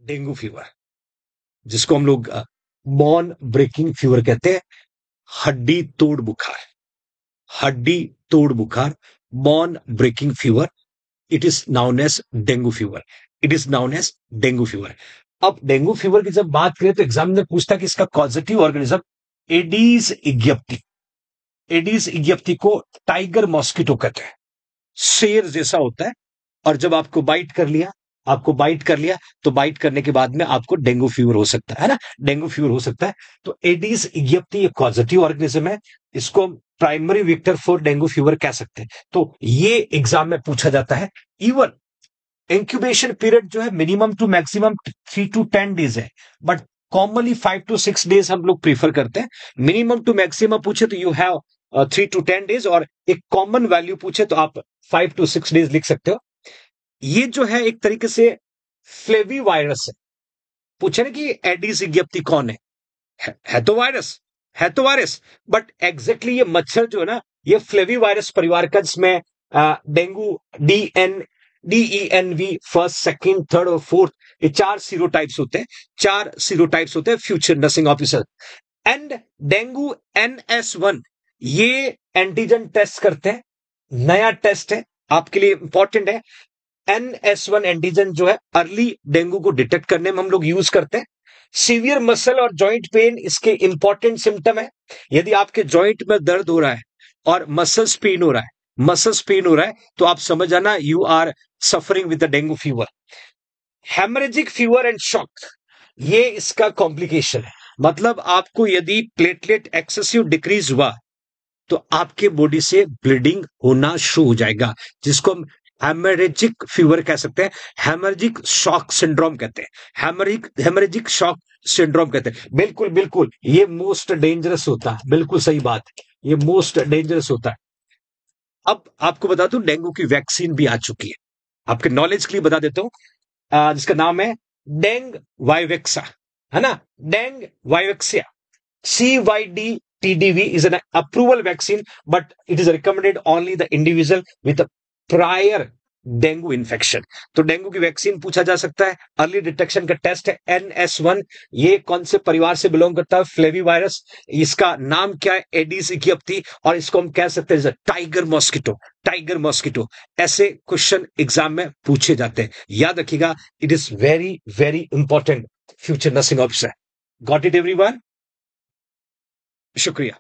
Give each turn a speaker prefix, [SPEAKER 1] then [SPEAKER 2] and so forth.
[SPEAKER 1] Dengue fever, जिसको हम लोग बॉन ब्रेकिंग फीवर कहते हैं। हड्डी तोड़ बुखार, हड्डी तोड़ बुखार, bone breaking fever, it is known as dengue fever. It is known as dengue fever. अब डेंगू फीवर की जब बात करें तो एग्जाम में पूछता है कि इसका कॉजेटिव ऑर्गेनिज्म एडीज इगिप्टी। एडीज इगिप्टी को टाइगर मॉस्किटो कहते हैं, शेर जैसा होता है। और जब आपको बाइट कर लिया, आपको बाइट कर लिया तो बाइट करने के बाद में आपको डेंगू फीवर हो सकता है ना, डेंगू फीवर हो सकता है। तो एडीज इगिप्टी एक पॉजिटिव ऑर्गेनिज्म है, इसको हम primary vector for dengue fever कह सकते हैं। तो ये एग्जाम में पूछा जाता है। इवन इंक्यूबेशन पीरियड जो है minimum to maximum 3 to 10 days है, बट कॉमनली 5 to 6 डेज हम लोग प्रीफर करते हैं। मिनिमम टू मैक्सिमम पूछे तो यू हैव 3 to 10 डेज, और एक कॉमन वैल्यू पूछे तो आप 5 to 6 डेज लिख सकते हो। ये जो है एक तरीके से फ्लेवी वायरस है। पूछे ना कि एडीज इगिप्टी कौन है तो वायरस, है तो वायरस, बट एग्जैक्टली ये मच्छर जो है ना, ये फ्लेवी वायरस परिवार का, जिसमें dengue DENV first, second, third और फोर्थ, ये 4 सीरोटाइप्स होते हैं। 4 सीरोटाइप्स होते हैं future nursing officer. And dengue NS1, ये एंटीजन टेस्ट करते हैं, नया टेस्ट है आपके लिए, इंपॉर्टेंट है। NS1 एंटीजन जो है अर्ली डेंगू को डिटेक्ट करने में हम लोग यूज करते हैं। सीवियर मसल और जॉइंट पेन इसके इंपॉर्टेंट सिम्टम है। यदि आपके जॉइंट में दर्द हो रहा है और मसल्स पेन हो रहा है, मसल्स पेन हो रहा है, तो आप समझ जाना you are suffering with the dengue fever. Haemorrhagic fever and shock, ये इसका कॉम्प्लिकेशन है। मतलब आपको यदि प्लेटलेट एक्सेसिव डिक्रीज हुआ तो आपके बॉडी से ब्लीडिंग होना शुरू हो जाएगा, जिसको हम हेमरेजिक फीवर कह सकते हैं, हेमरेजिक शॉक सिंड्रोम कहते हैं, हेमरेजिक शॉक सिंड्रोम कहते हैं। बिल्कुल बिल्कुल, ये मोस्ट डेंजरस होता है, बिल्कुल सही बात, ये मोस्ट डेंजरस होता है। अब आपको बता दूं, डेंगू की वैक्सीन भी आ चुकी है, आपके नॉलेज के लिए बता देता हूं, जिसका नाम है डेंग वाइवेक्सा, है ना, Deng वाइवेक्सिया। CYD-TDV is an approval vaccine, but it is recommended only the individual with a prior dengue infection. तो डेंगू की वैक्सीन पूछा जा सकता है। अर्ली डिटेक्शन का टेस्ट है NS1, ये कौन से परिवार से बिलोंग करता है? Flavi virus. इसका नाम क्या है? एडीज इगिप्टी, और इसको हम कह सकते हैं टाइगर मॉस्किटो, टाइगर मॉस्किटो। ऐसे क्वेश्चन एग्जाम में पूछे जाते हैं, याद रखिएगा। It is very very important future nursing officer. Got it everyone? शुक्रिया।